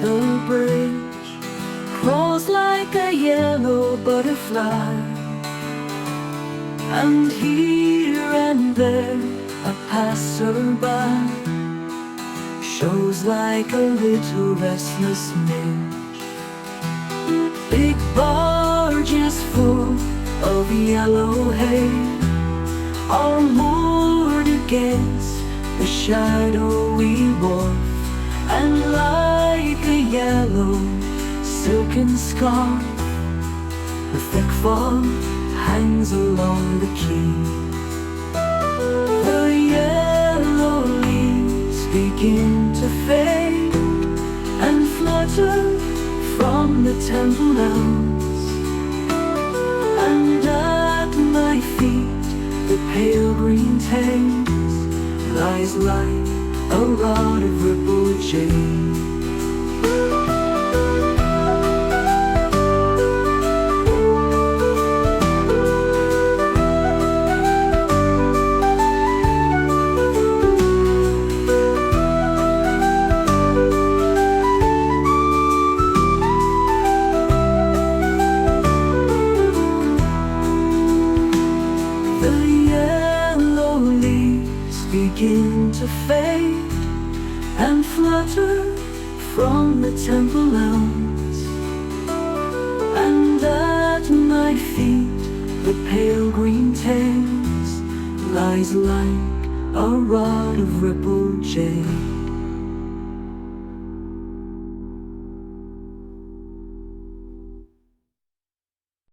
the bridge crawls like a yellow butterfly, and here and there a passerby shows like a little restless midge. Big barges full of yellow hay are moored against the shadowy wharf, and like a yellow silken scarf, the thick fog hangs along the quay. The yellow leaves begin to fade and flutter from the temple elms, and at my feet the pale green Thames lies like a rod of rippled jade. Begin to fade and flutter from the temple elms, and at my feet the pale green Thames lies like a rod of rippled jade.